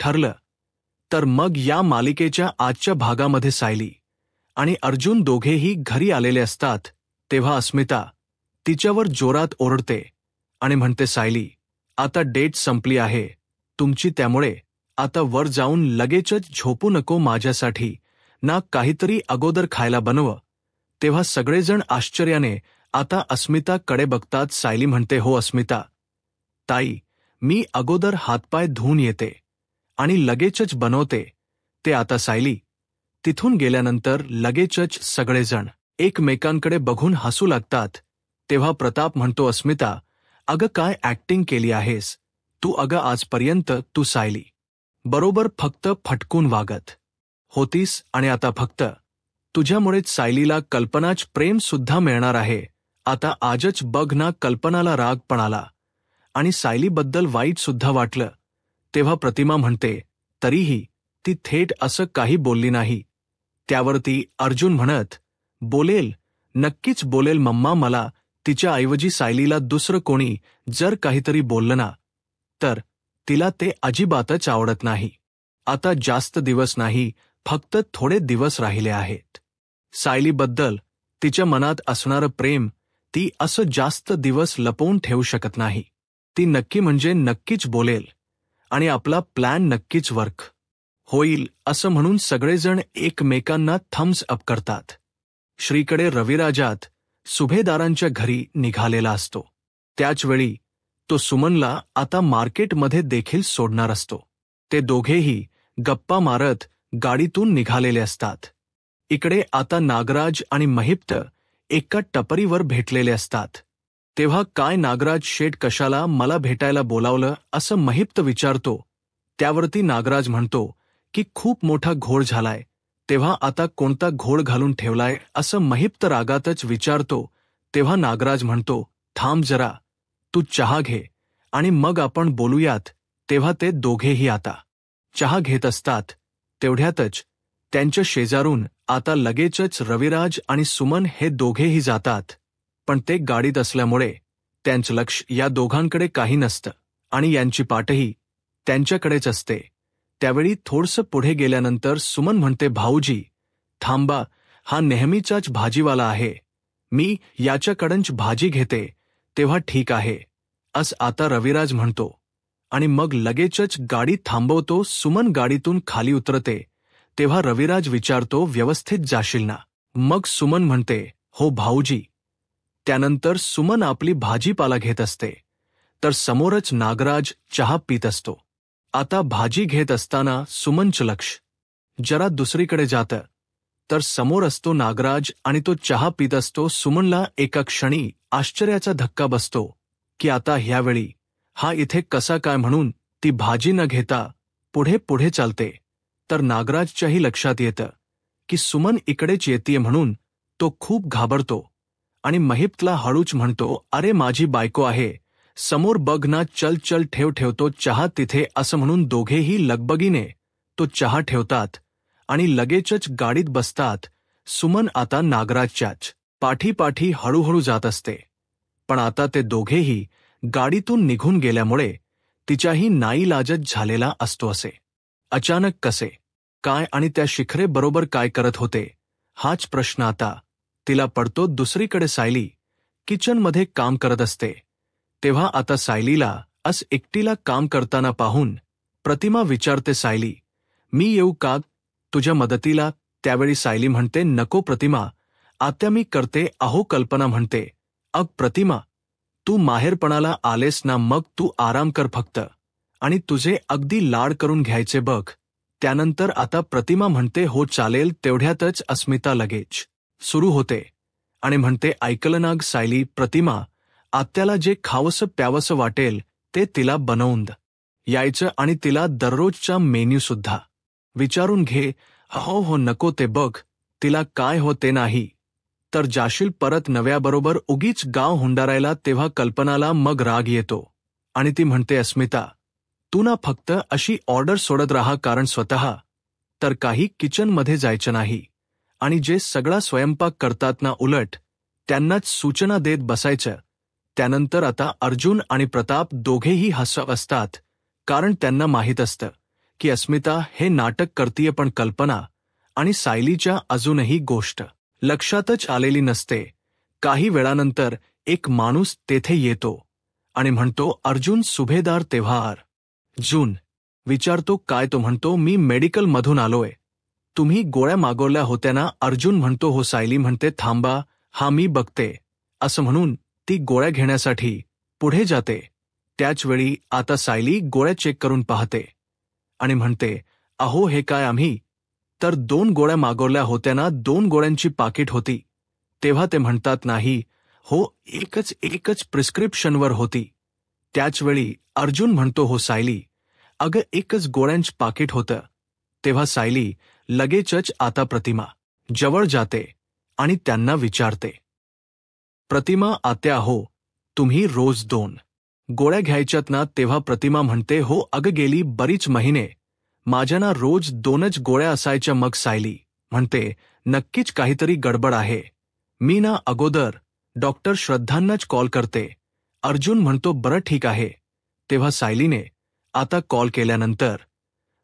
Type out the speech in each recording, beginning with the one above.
ठरलं. तर मग या मालिकेच्या आजच्या भागामध्ये सायली आणि अर्जुन दोघेही घरी आलेले असतात, तेव्हा अस्मिता तिच्यावर जोरात ओरडते आणि म्हणते, सायली, आता डेट संपली आहे तुमची, त्यामुळे आता वर जाऊन लगेचच झोपू नको माझ्यासाठी ना, काहीतरी अगोदर खायला बनव. तेव्हा सगळेजण आश्चर्याने आता अस्मिताकडे बघतात. सायली म्हणते, हो अस्मिता ताई, मी अगोदर हातपाय धुवून येते आणि लगेचच बनवते ते. आता सायली तिथून गेल्यानंतर लगेचच सगळेजण एकमेकांकडे बघून हसू लागतात. तेव्हा प्रताप म्हणतो, अस्मिता, अगं काय ॲक्टिंग केली आहेस तू. अगं आजपर्यंत तू सायली बरोबर फक्त फटकून वागत होतीस आणि आता फक्त तुझ्यामुळेच सायलीला कल्पनाच प्रेम सुद्धा मिळणार आहे. आता आजच बघ ना, कल्पनाला राग पण आला आणि सायलीबद्दल वाईट सुद्धा वाटलं. तेव्हा प्रतिमा म्हणते, तरीही ती थेट असं काही बोलली नाही. त्यावरती अर्जुन म्हणत, बोलेल, नक्कीच बोलेल मम्मा. मला तिच्याऐवजी सायलीला दुसरं कोणी जर काहीतरी बोललं ना, तर तिला ते अजिबातच आवडत नाही. आता जास्त दिवस नाही, फक्त थोडे दिवस राहिले आहेत. सायलीबद्दल तिच्या मनात असणारं प्रेम ती असं जास्त दिवस लपवून ठेवू शकत नाही. ती नक्की म्हणजे नक्कीच बोलेल आणि आपला प्लॅन नक्कीच वर्क होईल असं म्हणून सगळेजण एकमेकांना थम्स अप करतात. श्रीकडे रविराजात सुभेदारांच्या घरी निघालेला असतो. त्याचवेळी तो सुमनला आता मार्केटमध्ये देखील सोडणार असतो. ते दोघेही गप्पा मारत गाडीतून निघालेले असतात. इकडे आता नागराज आणि महिप्त एका टपरीवर भेटलेले असतात. तेव्हा काय नागराज शेठ, कशाला मला भेटायला बोलावलं असं महिप्त विचारतो. त्यावरती नागराज म्हणतो की खूप मोठा घोळ झालाय. तेव्हा आता कोणता घोळ घालून ठेवलाय असं महिप्त रागातच विचारतो. तेव्हा नागराज म्हणतो, थांब जरा, तू चहा घे आणि मग आपण बोलूयात. तेव्हा ते दोघेही आता चहा घेत असतात. तेवढ्यातच त्यांच्या शेजारून आता लगेचच रविराज आणि सुमन हे दोघेही जातात. पण ते गाडीत असल्यामुळे त्यांचं लक्ष या दोघांकडे काही नसतं आणि यांची पाठही त्यांच्याकडेच असते. त्यावेळी थोडंसं पुढे गेल्यानंतर सुमन म्हणते, भाऊजी थांबा, हा नेहमीचाच भाजीवाला आहे, मी याच्याकडंच भाजी घेते. तेव्हा ठीक आहे असं आता रविराज म्हणतो आणि मग लगेचच गाडी थांबवतो. सुमन गाडीतून खाली उतरते. तेव्हा रविराज विचारतो, व्यवस्थित जाशील ना. मग सुमन म्हणते, हो भाऊजी. त्यानंतर सुमन आपली भाजीपाला घेत असते तर समोरच नागराज चहा पित असतो. आता भाजी घेत असताना सुमनचं लक्ष जरा दुसरीकडे जातं तर समोर असतो नागराज आणि तो चहा पित असतो. सुमनला एका क्षणी आश्चर्याचा धक्का बसतो की आता ह्यावेळी हा इथे कसा काय, म्हणून ती भाजी न घेता पुढे पुढे चालते. तर नागराजच्याही लक्षात येतं की सुमन इकडेच येतेय, म्हणून तो खूप घाबरतो आणि महिप्तला हळूच म्हणतो, अरे माझी बायको आहे समोर बघ ना, चल चल ठेवतो चहा तिथे असं म्हणून दोघेही लगबगीने तो चहा ठेवतात आणि लगेचच गाडीत बसतात. सुमन आता नागराजच्याच पाठीपाठी हळूहळू जात असते. पण आता ते दोघेही गाडीतून निघून गेल्यामुळे तिच्याही नाईलाजच झालेला असतो. असे अचानक कसे काय आणि त्या शिखरे बरोबर काय करत होते हाच प्रश्न आता तिला पडतो. दुसरीकडे सायली किचनमध्ये काम करत असते. तेव्हा आता सायलीला एकटीला काम करताना पाहून प्रतिमा विचारते, सायली मी येऊ का तुझ्या मदतीला. त्यावेळी सायली म्हणते, नको प्रतिमा, आत्या मी करते. अहो कल्पना म्हणते, अग प्रतिमा तू माहेरपणाला आलेस ना, मग तू आराम कर फक्त आणि तुझे अगदी लाड करून घ्यायचे बघ. त्यानंतर आता प्रतिमा म्हणते, हो चालेल. तेवढ्यातच अस्मिता लगेच सुरू होते आणि म्हणते, ऐकलं नाग सायली, प्रतिमा आत्याला जे खावंसं प्यावंसं वाटेल ते तिला बनवून यायचं आणि तिला दररोजचा मेन्यू सुद्धा विचारून घे. हो हो नको ते बघ, तिला काय होते नाही तर जाशील परत नव्याबरोबर उगीच गाव हुंडारायला. तेव्हा कल्पनाला मग राग येतो आणि ती म्हणते, अस्मिता तू ना फक्त अशी ऑर्डर सोडत राहा, कारण स्वतः तर काही किचनमध्ये जायचं नाही आणि जे सगळा स्वयंपाक करतात ना उलट त्यांनाच सूचना देत बसायचं. त्यानंतर आता अर्जुन आणि प्रताप दोघेही हसत असतात, कारण त्यांना माहीत असतं की अस्मिता हे नाटक करतीये, पण कल्पना आणि सायलीच्या अजूनही गोष्ट लक्षातच आलेली नसते. काही वेळानंतर एक माणूस तेथे येतो आणि म्हणतो, अर्जुन सुभेदार. तेव्हा अर्जुन विचारतो, काय? तो म्हणतो, मी मेडिकलमधून आलोय. तुम्ही गोळ्या मागवल्या होत्या ना? अर्जुन म्हणतो, हो. सायली म्हणते, थांबा, हा मी बघते. असं म्हणून ती गोळ्या घेण्यासाठी पुढे जाते. त्याचवेळी आता सायली गोळ्या चेक करून पाहते आणि म्हणते, अहो, हे काय? आम्ही तर 2 गोळ्या मागवल्या होत्या ना? 2 गोळ्यांची पाकिट होती. तेव्हा ते म्हणतात, नाही हो, एकच प्रिस्क्रिप्शनवर होती. त्याचवेळी अर्जुन म्हणतो, हो सायली, अगं एकच गोळ्यांचं पाकिट होतं. तेव्हा सायली लगेचच आता प्रतिमा जवळ जाते आणि त्यांना विचारते, प्रतिमा आत्या, हो, तुम्ही रोज 2 गोळ्या घ्यायच्यात ना? तेव्हा प्रतिमा म्हणते, हो अगं, गेली बरीच महिने माझ्या ना रोज 2च गोळ्या असायच्या. मग सायली म्हणते, नक्कीच काहीतरी गडबड आहे. मी ना अगोदर डॉक्टर श्रद्धांनाच कॉल करते. अर्जुन म्हणतो, बरं ठीक आहे. तेव्हा सायलीने आता कॉल केल्यानंतर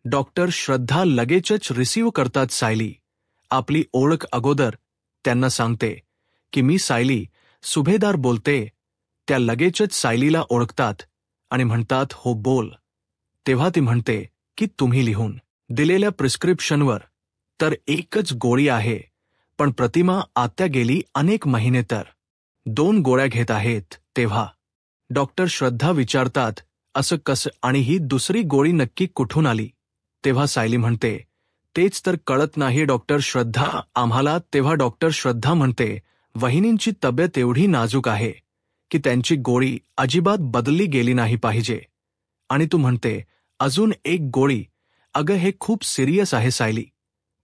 डॉक्टर श्रद्धा लगेचच रिसीव्ह करतात. सायली आपली ओळख अगोदर त्यांना सांगते की मी सायली सुभेदार बोलते. त्या लगेचच सायलीला ओळखतात आणि म्हणतात, हो बोल. तेव्हा ती म्हणते की तुम्ही लिहून दिलेल्या प्रिस्क्रिप्शनवर तर एकच गोळी आहे, पण प्रतिमा आत्या गेली अनेक महिने तर 2 गोळ्या घेत आहेत. तेव्हा डॉक्टर श्रद्धा विचारतात, असं कसं, आणि ही दुसरी गोळी नक्की कुठून आली? तेव्हा सायली म्हणते, तेच तर कळत नाही डॉक्टर श्रद्धा आम्हाला. तेव्हा डॉक्टर श्रद्धा म्हणते, वहिनींची तब्येत एवढी नाजूक आहे की त्यांची गोळी अजिबात बदलली गेली नाही पाहिजे. आणि तू म्हणते अजून एक गोळी, अगं हे खूप सिरियस आहे सायली.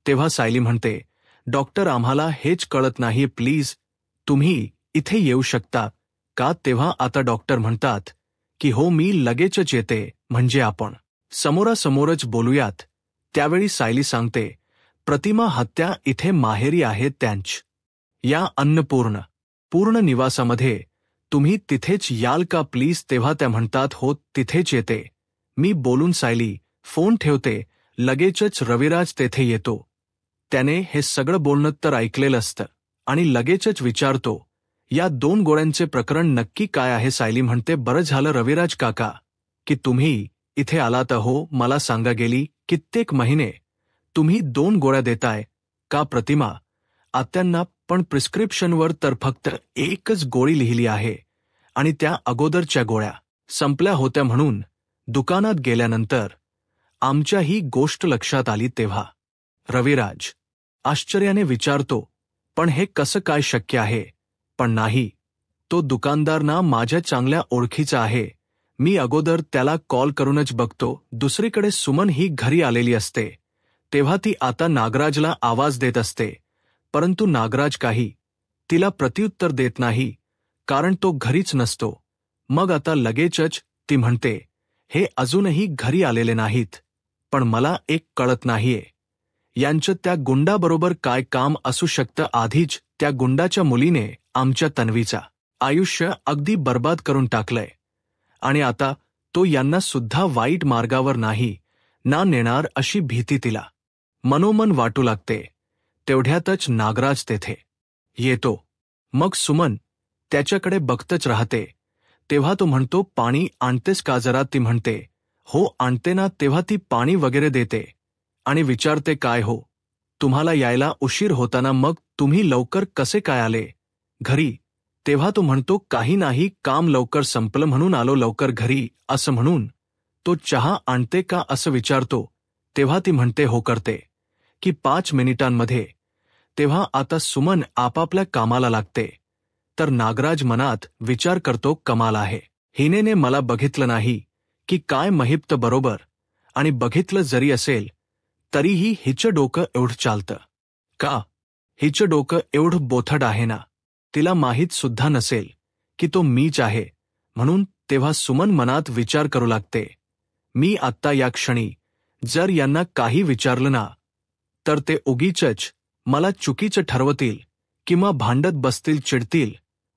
तेव्हा सायली म्हणते, डॉक्टर आम्हाला हेच कळत नाही, प्लीज तुम्ही इथे येऊ शकता का? तेव्हा आता डॉक्टर म्हणतात की हो, मी लगेचच येते, म्हणजे आपण समोरासमोरच बोलूयात. त्यावेळी सायली सांगते, प्रतिमा हत्या इथे माहेरी आहे त्यांच, या अन्नपूर्ण निवासामध्ये. तुम्ही तिथेच याल का प्लीज? तेव्हा त्या म्हणतात, हो तिथेच येते मी. बोलून सायली फोन ठेवते. लगेचच रविराज तेथे येतो. त्याने हे सगळं बोलणं तर ऐकलेलं असतं आणि लगेचच विचारतो, या 2 गोळ्यांचे प्रकरण नक्की काय आहे? सायली म्हणते, बरं झालं रविराज काका की तुम्ही इथे आलात. हो, मला सांगा, गेली कित्येक महिने तुम्ही 2 गोळ्या देताय का? प्रतिमा आत्यांना पण प्रिस्क्रिप्शनवर तर फक्त एकच गोळी लिहिली आहे आणि त्या अगोदरच्या गोळ्या संपल्या होत्या, म्हणून दुकानात गेल्यानंतर आमच्या ही गोष्ट लक्षात आली. तेव्हा रविराज आश्चर्याने विचारतो, पण हे कसं काय शक्य आहे? पण नाही, तो दुकानदार ना माझ्या चांगल्या ओळखीचा आहे. मी अगोदर त्याला कॉल करूनच बघतो. दुसरीकडे सुमन ही घरी आलेली असते. तेव्हा ती आता नागराजला आवाज देत असते, परंतु नागराज काही तिला प्रत्युत्तर देत नाही, कारण तो घरीच नसतो. मग आता लगेचच ती म्हणते, हे अजूनही घरी आलेले नाहीत. पण मला एक कळत नाहीये, यांचं त्या गुंडाबरोबर काय काम असू शकतं? आधीच त्या गुंडाच्या मुलीने आमच्या तन्वीचा आयुष्य अगदी बर्बाद करून टाकलंय आणि आता तो यांना सुद्धा वाईट मार्गावर नाही ना नेणार अशी भीती तिला मनोमन वाटू लागते. तेवढ्यातच नागराज तेथे येतो. मग सुमन त्याच्याकडे बघतच राहते. तेव्हा तो म्हणतो, पाणी आणतेस का जरा? ती म्हणते, हो आणते ना. तेव्हा ती पाणी वगैरे देते आणि विचारते, काय हो, तुम्हाला यायला उशीर होता ना? मग तुम्ही लवकर कसे काय आले घरी? तेव्हा तो म्हणतो, काही नाही, काम लवकर संपलं म्हणून आलो लवकर घरी. असं म्हणून तो चहा आणते का असं विचारतो. तेव्हा ती म्हणते, हो करते की 5 मिनिटांमध्ये. तेव्हा आता सुमन आपापल्या कामाला लागते. तर नागराज मनात विचार करतो, कमाल आहे, हिनेने मला बघितलं नाही की काय महिप्त बरोबर, आणि बघितलं जरी असेल तरीही हिचं डोकं एवढं चालतं का? हिचं डोकं एवढं बोथट आहे ना? तिला माहीत सुद्धा नसेल की तो मीच आहे म्हणून. तेव्हा सुमन मनात विचार करू लागते, मी आत्ता या क्षणी जर यांना काही विचारलं ना तर ते उगीचच मला चुकीचं ठरवतील किंवा भांडत बसतील, चिडतील.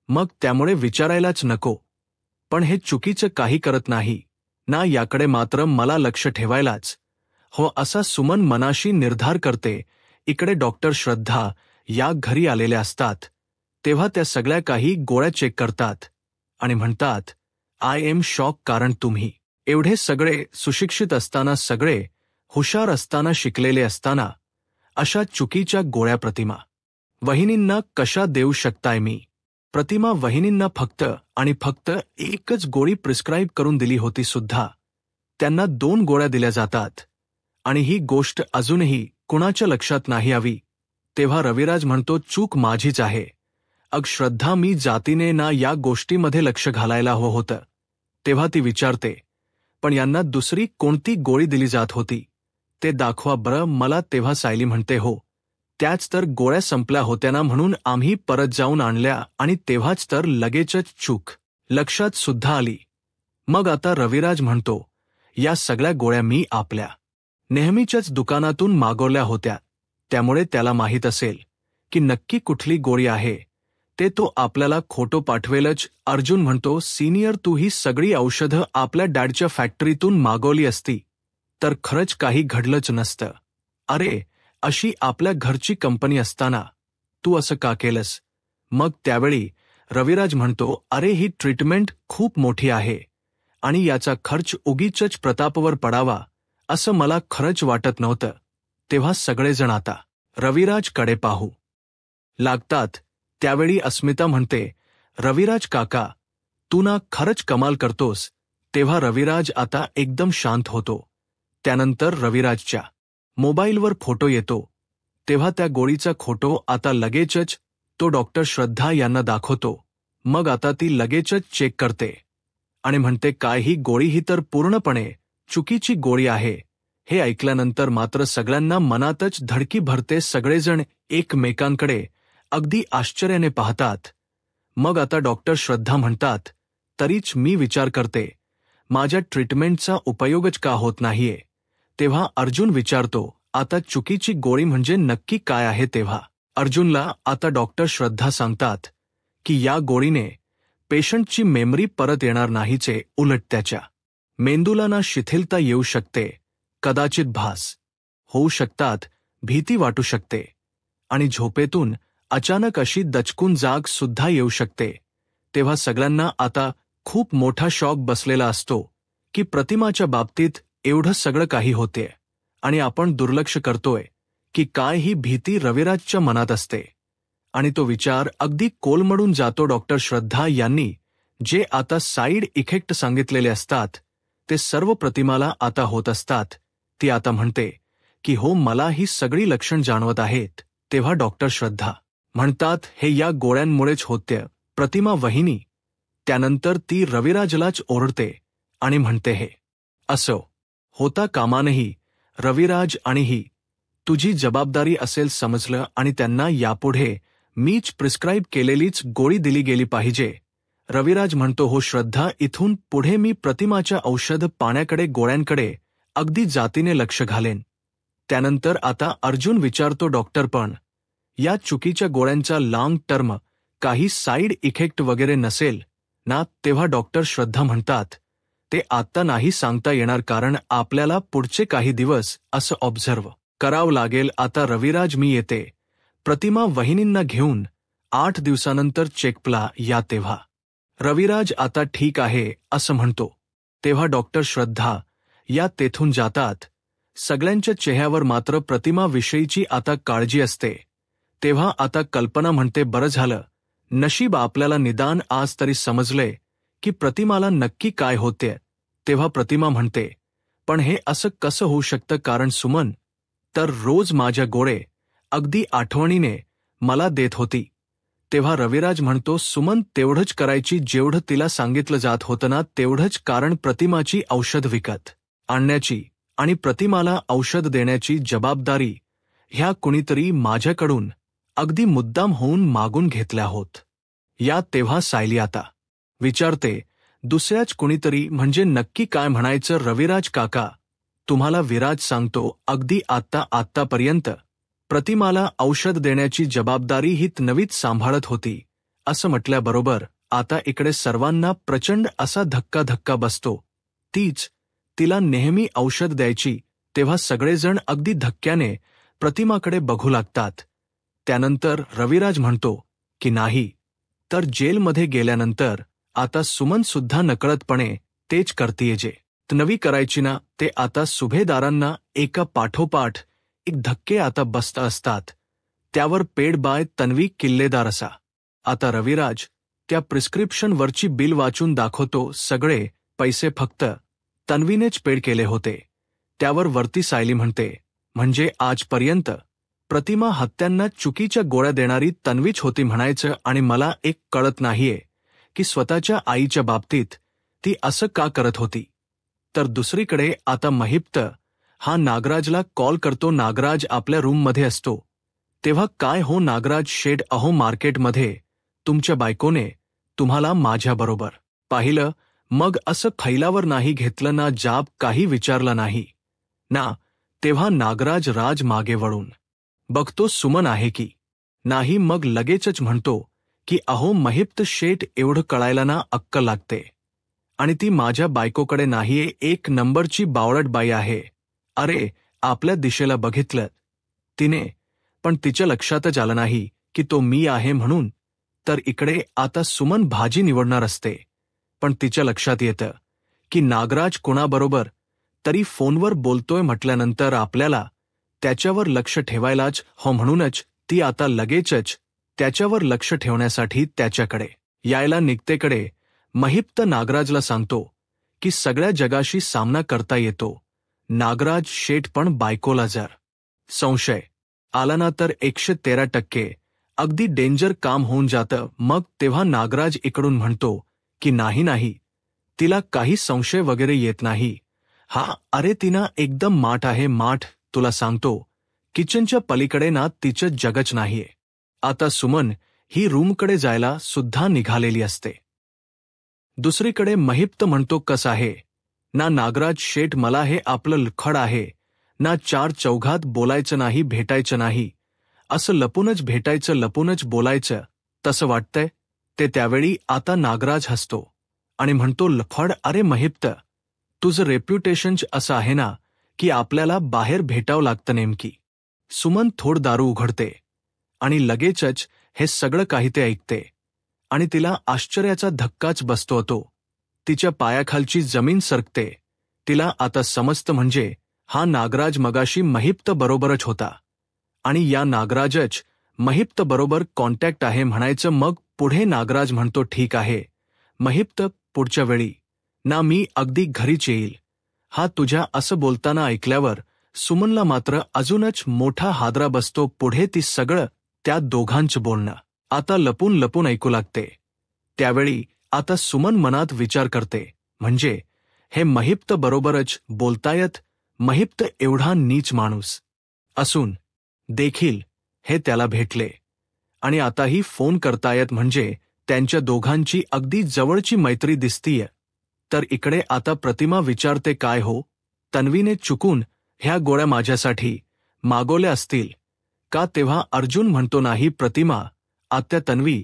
मग त्यामुळे विचारायलाच नको. पण हे चुकीचं काही करत नाही ना, याकडे मात्र मला लक्ष ठेवायलाच हो असा सुमन मनाशी निर्धार करते. इकडे डॉक्टर श्रद्धा या घरी आलेल्या असतात. तेव्हा त्या सगळ्या काही गोळ्या चेक करतात आणि म्हणतात, आय एम शॉक, कारण तुम्ही एवढे सगळे सुशिक्षित असताना, सगळे हुशार असताना, शिकलेले असताना अशा चुकीच्या गोळ्या प्रतिमा वहिनींना कशा देऊ शकताय? मी प्रतिमा वहिनींना फक्त आणि फक्त एकच गोळी प्रिस्क्राईब करून दिली होती सुद्धा. त्यांना 2 गोळ्या दिल्या जातात आणि ही गोष्ट अजूनही कुणाच्या लक्षात नाही यावी. तेव्हा रविराज म्हणतो, चूक माझीच आहे. अग श्रद्धा, मी जातीने ना या गोष्टीमध्ये लक्ष घालायला हवं होतं. तेव्हा ती विचारते, पण यांना दुसरी कोणती गोळी दिली जात होती ते दाखवा बरं मला. तेव्हा सायली म्हणते, हो त्याच तर गोळ्या संपल्या होत्या ना, म्हणून आम्ही परत जाऊन आणल्या आणि तेव्हाच तर लगेचच चूक लक्षात सुद्धा आली. मग आता रविराज म्हणतो, या सगळ्या गोळ्या मी आपल्या नेहमीच्याच दुकानातून मागवल्या होत्या, त्यामुळे त्याला माहीत असेल की नक्की कुठली गोळी आहे ते तो आपल्याला खोटं पाठवेलच. अर्जुन म्हणतो, सिनियर, तू ही सगळी औषधं आपल्या डॅडच्या फॅक्टरीतून मागवली असती तर खरंच काही घडलंच नसतं. अरे, अशी आपल्या घरची कंपनी असताना तू असं का केलंस? मग त्यावेळी रविराज म्हणतो, अरे ही ट्रीटमेंट खूप मोठी आहे आणि याचा खर्च उगीचच प्रतापवर पडावा असं मला खरंच वाटत नव्हतं. तेव्हा सगळेजण आता रविराजकडे पाहू लागतात. त्यावेळी अस्मिता म्हणते, रविराज काका, तू ना खरंच कमाल करतोस. तेव्हा रविराज आता एकदम शांत होतो. त्यानंतर रविराजच्या मोबाईलवर फोटो येतो. तेव्हा त्या गोळीचा फोटो आता लगेचच तो डॉक्टर श्रद्धा यांना दाखवतो. मग आता ती लगेचच चेक करते आणि म्हणते, काय ही गोळी ही तर पूर्णपणे चुकीची गोळी आहे. हे ऐकल्यानंतर मात्र सगळ्यांना मनातच धडकी भरते. सगळेजण एकमेकांकडे अगदी आश्चर्याने पाहतात. मग आता डॉक्टर श्रद्धा म्हणतात, तरीच मी विचार करते माझ्या ट्रीटमेंटचा उपयोगच का होत नाहीये. तेव्हा अर्जुन विचारतो, आता चुकीची गोळी म्हणजे नक्की काय आहे? तेव्हा अर्जुनला आता डॉक्टर श्रद्धा सांगतात की या गोळीने पेशंटची मेमरी परत येणार नाहीचे, उलट त्याच्या मेंदूला ना शिथिलता येऊ शकते, कदाचित भास होऊ शकतात, भीती वाटू शकते आणि झोपेतून अचानक अशी दचकून जाग सुद्धा येऊ शकते. तेव्हा सगळ्यांना आता खूप मोठा शॉक बसलेला असतो की प्रतिमाच्या बाबतीत एवढं सगळं काही होते आणि आपण दुर्लक्ष करतोय की काय ही भीती रविराजच्या मनात असते आणि तो विचार अगदी कोलमडून जातो. डॉक्टर श्रद्धा यांनी जे आता साईड इफेक्ट सांगितलेले असतात ते सर्व प्रतिमाला आता होत असतात. ती आता म्हणते की हो, मला ही सगळी लक्षण जाणवत आहेत. तेव्हा डॉक्टर श्रद्धा म्हणतात, हे या गोळ्यांमुळेच होते प्रतिमा वहिनी. त्यानंतर ती रविराजलाच ओरडते आणि म्हणते, हे असं होता कामा नये रविराज, आणि ही तुझी जबाबदारी असेल समजलं, आणि त्यांना यापुढे मीच प्रिस्क्राईब केलेलीच गोळी दिली गेली पाहिजे. रविराज म्हणतो, हो श्रद्धा, इथून पुढे मी प्रतिमाच्या औषध पाण्याकडे, गोळ्यांकडे अगदी जातीने लक्ष घालेन. त्यानंतर आता अर्जुन विचारतो, डॉक्टर, पण या चुकीच्या गोळ्यांचा लाँग टर्म काही साईड इफेक्ट वगैरे नसेल ना? तेव्हा डॉक्टर श्रद्धा म्हणतात, ते आत्ता नाही सांगता येणार, कारण आपल्याला पुढचे काही दिवस असं ऑब्झर्व्ह करावं लागेल. आता रविराज, मी येते प्रतिमा वहिनींना घेऊन 8 दिवसानंतर चेकअपला या. तेव्हा रविराज आता ठीक आहे असं म्हणतो. तेव्हा डॉक्टर श्रद्धा या तेथून जातात. सगळ्यांच्या चेहऱ्यावर मात्र प्रतिमाविषयीची आता काळजी असते. तेव्हा आता कल्पना म्हणते, बरं झालं, नशीब आपल्याला निदान आज तरी समजले की प्रतिमाला नक्की काय होते. तेव्हा प्रतिमा म्हणते, पण हे असं कसं होऊ शकतं, कारण सुमन तर रोज माझ्या गोळे अगदी आठवणीने मला देत होती. तेव्हा रविराज म्हणतो, सुमन तेवढंच करायची जेवढं तिला सांगितलं जात होतं ना, तेवढंच, कारण प्रतिमाची औषध विकत आणण्याची आणि प्रतिमाला औषध देण्याची जबाबदारी ह्या कुणीतरी माझ्याकडून अगदी मुद्दाम होऊन मागून घेतल्या होत या. तेव्हा सायली आता विचारते, दुसऱ्याच कुणीतरी म्हणजे नक्की काय म्हणायचं? रविराज काका, तुम्हाला विराज सांगतो, अगदी आत्तापर्यंत प्रतिमाला औषध देण्याची जबाबदारी ही नवीच सांभाळत होती असं म्हटल्याबरोबर आता इकडे सर्वांना प्रचंड असा धक्का बसतो. तीच तिला नेहमी औषध द्यायची तेव्हा सगळेजण अगदी धक्क्याने प्रतिमाकडे बघू लागतात. त्यानंतर रविराज म्हणतो की नाही, तर जेलमध्ये गेल्यानंतर आता सुमन सुद्धा नकळतपणे तेच करतीये जे तन्वी करायची ना, ते आता सुभेदारांना एका पाठोपाठ एक धक्के आता बसत असतात. त्यावर पेड बाय तन्वी किल्लेदार असा. आता रविराज त्या प्रिस्क्रिप्शनवरची बिल वाचून दाखवतो. सगळे पैसे फक्त तन्वीनेच पेड केले होते. त्यावर वरती सायली म्हणते, म्हणजे आजपर्यंत प्रतिमा हत्यांना चुकीच्या गोळ्या देणारी तन्वीच होती म्हणायचं. आणि मला एक कळत नाहीये की स्वतःच्या आईच्या बाबतीत ती असं का करत होती. तर दुसरीकडे आता महिप्त हा नागराजला कॉल करतो. नागराज आपल्या रूममध्ये असतो. तेव्हा काय हो नागराज शेठ, अहो मार्केटमध्ये तुमच्या बायकोने तुम्हाला माझ्याबरोबर पाहिलं, मग असं खैलावर नाही घेतलं ना, जाब काही विचारला नाही ना. तेव्हा नागराज राज मागे वळून बघतो सुमन आहे की नाही. मग लगेचच म्हणतो की अहो महिप्त शेठ, एवढं कळायला ना अक्कल लागते. आणि ती माझ्या बायकोकडे नाहीये, एक नंबरची बावळट बाई आहे. अरे आपल्या दिशेला बघितलं तिने, पण तिच्या लक्षातच आलं नाही की तो मी आहे म्हणून. तर इकडे आता सुमन भाजी निवडणार असते, पण तिच्या लक्षात येतं की नागराज कोणाबरोबर तरी फोनवर बोलतोय म्हटल्यानंतर आपल्याला त्याच्यावर लक्ष ठेवायलाच हो. म्हणूनच ती आता लगेचच त्याच्यावर लक्ष ठेवण्यासाठी त्याच्याकडे यायला निघतेकडे महिप्त नागराजला सांगतो की सगळ्या जगाशी सामना करता येतो नागराज शेठ, पण बायकोला जर संशय आला ना तर 113% अगदी डेंजर काम होऊन जातं. मग तेव्हा नागराज इकडून म्हणतो की नाही नाही, तिला काही संशय वगैरे येत नाही. हा अरे तिनं एकदम माठ आहे, माठ. तुला सांगतो किचनच्या पलीकडे ना तिचं जगच नाहीये. आता सुमन ही रूमकडे जायला सुद्धा निघालेली असते. दुसरीकडे महिप्त म्हणतो, कसं आहे ना नागराज शेठ, मला हे आपलं लखड आहे ना, चार चौघात बोलायचं नाही, भेटायचं नाही, असं लपूनच भेटायचं, लपूनच बोलायचं, तसं वाटतंय ते. त्यावेळी आता नागराज हसतो आणि म्हणतो, लखड, अरे महिप्त, तुझं रेप्युटेशनच असं आहे ना की आपल्याला बाहेर भेटावं लागतं नेमकी. सुमन थोड दारू उघडते आणि लगेचच हे सगळं काही ते ऐकते आणि तिला आश्चर्याचा धक्काच बसतो. तो तिच्या पायाखालची जमीन सरकते. तिला आता समजतं, म्हणजे हा नागराज मगाशी महिप्त बरोबरच होता आणि या नागराजच महिप्त बरोबर कॉन्टॅक्ट आहे म्हणायचं. मग पुढे नागराज म्हणतो, ठीक आहे महिप्त, पुढच्या वेळी ना मी अगदी घरीच येईल. हा तुझ्या असं बोलताना ऐकल्यावर सुमनला मात्र अजूनच मोठा हादरा बसतो. पुढे ती सगळं त्या दोघांचं बोलणं आता लपून लपून ऐकू लागते. त्यावेळी आता सुमन मनात विचार करते, म्हणजे हे महिप्त बरोबरच बोलतायत. महिप्त एवढा नीच माणूस असून देखील हे त्याला भेटले आणि आताही फोन करतायत, म्हणजे त्यांच्या दोघांची अगदी जवळची मैत्री दिसतीये. तर इकडे आता प्रतिमा विचारते, काय हो, तन्वीने चुकून ह्या गोळ्या माझ्यासाठी मागवल्या असतील का. तेव्हा अर्जुन म्हणतो, नाही प्रतिमा, आत्या तन्वी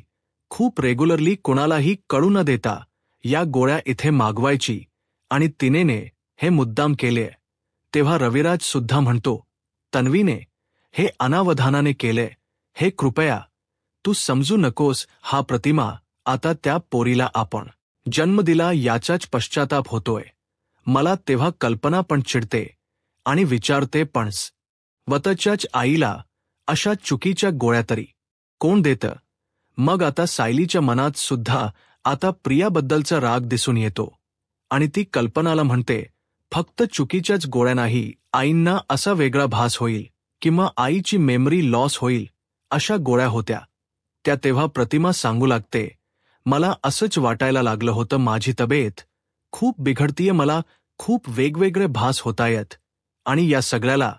खूप रेग्युलरली कोणालाही कळू न देता या गोळ्या इथे मागवायची आणि तिनेने हे मुद्दाम केले. तेव्हा रविराज सुद्धा म्हणतो, तन्वीने हे अनावधानाने केले, हे कृपया तू समजू नकोस. हा प्रतिमा, आता त्या पोरीला आपण जन्म दिला याचाच पश्चाताप होतोय. मला तेव्हा कल्पना पण चिडते आणि विचारते, पण स्वतःच्याच आईला अशा चुकीच्या गोळ्या तरी कोण देतं. मग आता सायलीच्या मनात सुद्धा आता प्रियाबद्दलचा राग दिसून येतो आणि ती कल्पनाला म्हणते, फक्त चुकीच्याच गोळ्या नाही, आईंना असा वेगळा भास होईल किंवा आईची मेमरी लॉस होईल अशा गोळ्या होत्या त्या. तेव्हा प्रतिमा सांगू लागते, मला असंच वाटायला लागलं होतं, माझी तब्येत खूप बिघडतीये, मला खूप वेगवेगळे भास होतायत आणि या सगळ्याला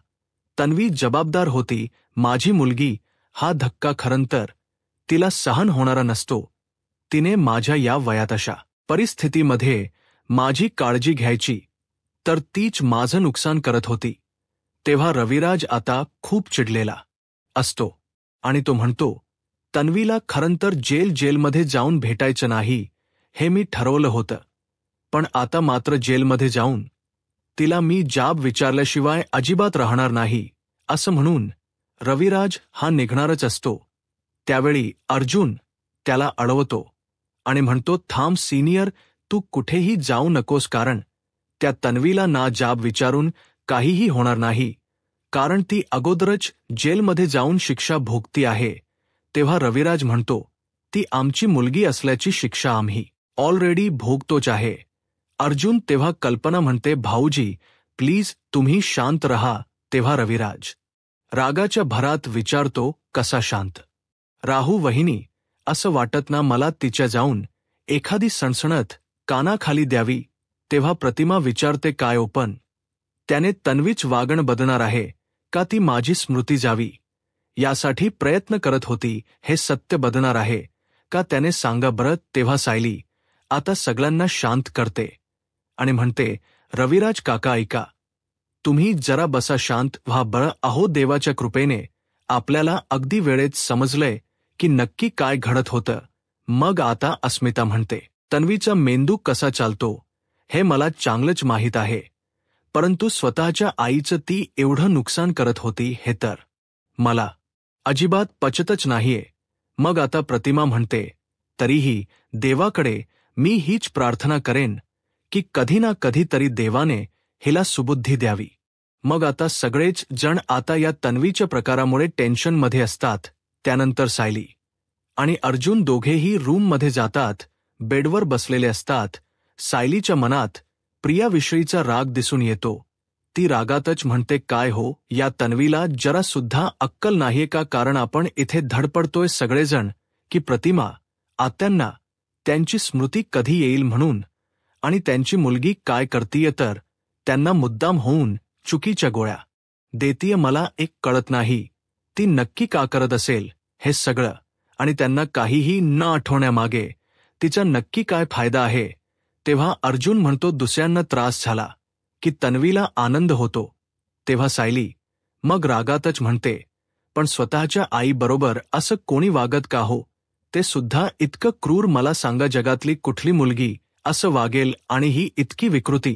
तन्वी जबाबदार होती, माझी मुलगी. हा धक्का खरंतर तिला सहन होणारा नसतो. तिने माझ्या या वयात अशा परिस्थितीमध्ये माझी काळजी घ्यायची, तर तीच माझं नुकसान करत होती. तेव्हा रविराज आता खूप चिडलेला असतो आणि तो म्हणतो, तन्वीला खरंतर जेलमध्ये जाऊन भेटायचं नाही हे मी ठरवलं होतं, पण आता मात्र जेलमध्ये जाऊन तिला मी जाब विचारल्याशिवाय अजिबात राहणार नाही असं म्हणून रविराज हा निघणारच असतो. त्यावेळी अर्जुन त्याला अडवतो आणि म्हणतो, थांब सिनियर, तू कुठेही जाऊ नकोस, कारण त्या तन्वीला ना जाब विचारून काहीही होणार नाही, कारण ती अगोदरच जेलमध्ये जाऊन शिक्षा भोगती आहे. तेव्हा रविराज म्हणतो, ती आमची मुलगी असल्याची शिक्षा आम्ही ऑलरेडी भोगतोच आहे. अर्जुन तेव्हा कल्पना म्हणते, भाऊजी प्लीज तुम्ही शांत रहा. तेव्हा रविराज रागाच्या भरात विचारतो, कसा शांत राहू वहिनी? असं वाटत ना मला तिच्या जाऊन एखादी सणसणत कानाखाली द्यावी? तेव्हा प्रतिमा विचारते, काय ओपन त्याने तन्वीच वागण बदलणार आहे का ती माझी स्मृती जावी यासाठी प्रयत्न करत होती हे सत्य बदलणार आहे का त्याने? सांगा बरं. तेव्हा सायली आता सगळ्यांना शांत करते आणि म्हणते, रविराज काका ऐका, तुम्ही जरा बसा, शांत व्हा बरं. अहो देवाच्या कृपेने आपल्याला अगदी वेळेत समजलंय की नक्की काय घडत होतं. मग आता अस्मिता म्हणते, तन्वीचा मेंदू कसा चालतो हे मला चांगलंच माहीत आहे, परंतु स्वतःच्या आईचं ती एवढं नुकसान करत होती हे तर मला अजिबात पचतच नाहीये. मग आता प्रतिमा म्हणते, तरीही देवाकडे मी हीच प्रार्थना करेन की कधी ना कधीतरी देवाने हिला सुबुद्धी द्यावी. मग आता सगळेच जण आता या तन्वीच्या प्रकारामुळे टेन्शनमध्ये असतात. त्यानंतर सायली आणि अर्जुन दोघेही रूममध्ये जातात. बेडवर बसलेले असतात. सायलीच्या मनात प्रियाविषयीचा राग दिसून येतो. ती रागातच म्हणते, काय हो, या तन्वीला जरा सुद्धा अक्कल नाहीये का? कारण आपण इथे धडपडतोय सगळेजण की प्रतिमा आत्यांना त्यांची स्मृती कधी येईल म्हणून, आणि त्यांची मुलगी काय करतीये तर त्यांना मुद्दाम होऊन चुकीच्या गोळ्या देतीये. मला एक कळत नाही, ती नक्की का करत असेल हे सगळं, आणि त्यांना काहीही न आठवण्यामागे तिचा नक्की काय फायदा आहे? तेव्हा अर्जुन म्हणतो, दुसऱ्यांना त्रास झाला की तन्वीला आनंद होतो. तेव्हा सायली मग रागातच म्हणते, पण स्वतःच्या आईबरोबर असं कोणी वागत का हो? ते सुद्धा इतकं क्रूर? मला सांगा, जगातली कुठली मुलगी असं वागेल? आणि ही इतकी विकृती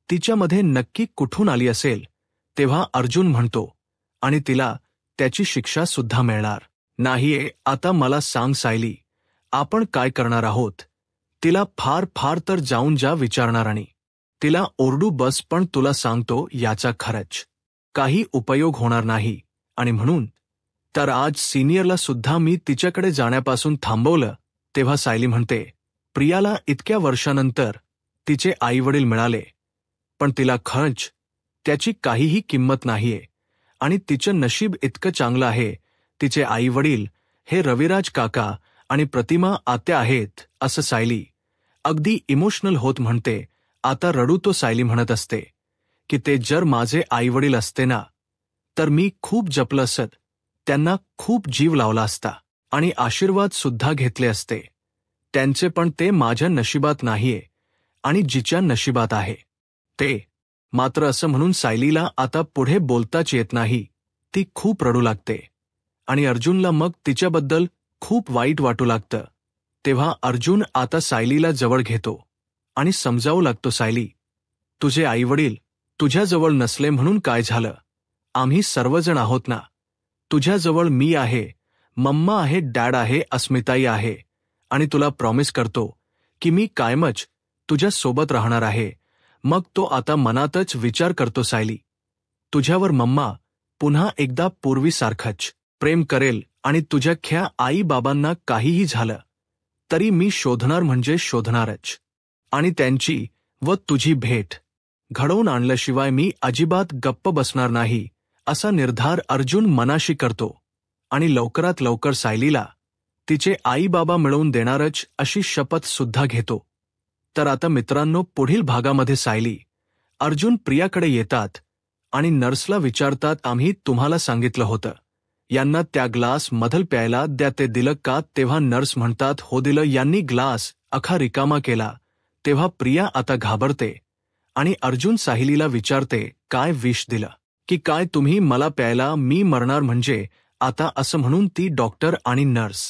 तिच्यामध्ये नक्की कुठून आली असेल? तेव्हा अर्जुन म्हणतो, आणि तिला त्याची शिक्षा सुद्धा मिळणार नाहीये. आता मला सांग सायली, आपण काय करणार आहोत? तिला फार फार तर जाऊन जा विचारणार आणि तिला ओरडू बस, पण तुला सांगतो याचा खरंच काही उपयोग होणार नाही. आणि म्हणून तर आज सिनियरला सुद्धा मी तिच्याकडे जाण्यापासून थांबवलं. तेव्हा सायली म्हणते, प्रियाला इतक्या वर्षानंतर तिचे आईवडील मिळाले, पण तिला खरंच त्याची काहीही किंमत नाहीये, आणि तिचं नशीब इतकं चांगलं आहे. तिचे आईवडील हे रविराज काका आणि प्रतिमा आत्या आहेत. असं सायली अगदी इमोशनल होत म्हणते. आता रडू तो सायली म्हणत असते की ते जर माझे आईवडील असते ना, तर मी खूप जपलं असत, त्यांना खूप जीव लावला असता आणि आशीर्वाद सुद्धा घेतले असते त्यांचे, पण ते माझ्या नशिबात नाहीये, आणि जिच्या नशिबात आहे ते मात्र. असं म्हणून सायलीला आता पुढे बोलताच येत नाही. ती खूप रडू लागते आणि अर्जुनला मग तिच्याबद्दल खूप वाईट वाटू लागतं. तेव्हा अर्जुन आता सायलीला जवळ घेतो आणि समजावू लागतो, सायली, तुझे आईवडील तुझ्याजवळ नसले म्हणून काय झालं? आम्ही सर्वजण आहोत ना तुझ्याजवळ. मी आहे, मम्मा आहे, डॅड आहे, अस्मिताई आहे, आणि तुला प्रॉमिस करतो की मी कायमच तुझ्या सोबत राहणार आहे. मग तो आता मनातच विचार करतो, सायली, तुझ्यावर मम्मा पुन्हा एकदा पूर्वीसारखंच प्रेम करेल, आणि तुझ्या ख्या आई बाबांना काहीही झालं तरी मी शोधणार म्हणजे शोधणारच, आणि त्यांची व तुझी भेट घडवून आणल्याशिवाय मी अजिबात गप्प बसणार नाही. असा निर्धार अर्जुन मनाशी करतो आणि लवकरात लवकर सायलीला तिचे आई बाबा मिळवून देणारच अशी शपथ सुद्धा घेतो. तर आता मित्रांनो, पुढील भागामध्ये सायली अर्जुन प्रियाकडे येतात आणि नर्सला विचारतात, आम्ही तुम्हाला सांगितलं होतं यांना त्या ग्लास मधल प्यायला द्या, ते दिलं का? तेव्हा नर्स म्हणतात, हो दिलं. यांनी ग्लास अखा रिकामा केला. तेव्हा प्रिया आता घाबरते आणि अर्जुन सायलीला विचारते, काय विष दिलं की काय तुम्ही मला प्यायला? मी मरणार म्हणजे आता? असं म्हणून ती डॉक्टर आणि नर्स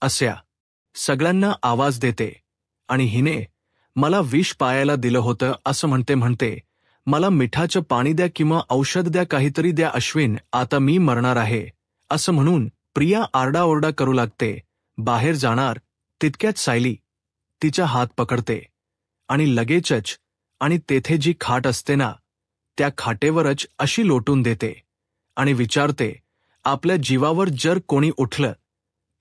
अशा सगळ्यांना आवाज देते आणि हिने मला विष पायाला दिलं होतं असं म्हणते. मला मिठाचं पाणी द्या किंवा औषध द्या, काहीतरी द्या अश्विन, आता मी मरणार आहे, असं म्हणून प्रिया आरडाओरडा करू लागते. बाहेर जाणार तितक्यात सायली तिचा हात पकडते आणि लगेचच आणि तेथे जी खाट असते ना, त्या खाटेवरच अशी लोटून देते आणि विचारते, आपल्या जीवावर जर कोणी उठलं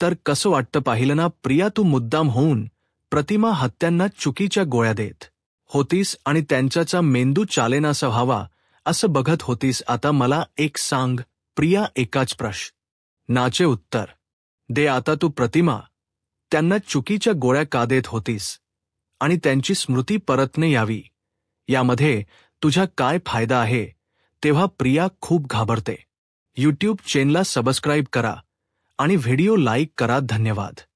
तर कसं वाटतं पाहिलं ना प्रिया, तू मुद्दाम होऊन प्रतिमा हत्यांना चुकीच्या गोळ्या देत होतीस आणि त्यांच्याचा मेंदू चालेनासा व्हावा असं बघत होतीस. आता मला एक सांग प्रिया, एकाच प्रश्नाचे उत्तर दे आता तू. प्रतिमा त्यांना चुकीच्या गोळ्या का देत होतीस आणि त्यांची स्मृती परतने यावी यामध्ये तुझा काय फायदा आहे? तेव्हा प्रिया खूप घाबरते. यूट्यूब चॅनलला सबस्क्राईब करा आणि व्हिडिओ लाईक करा. धन्यवाद.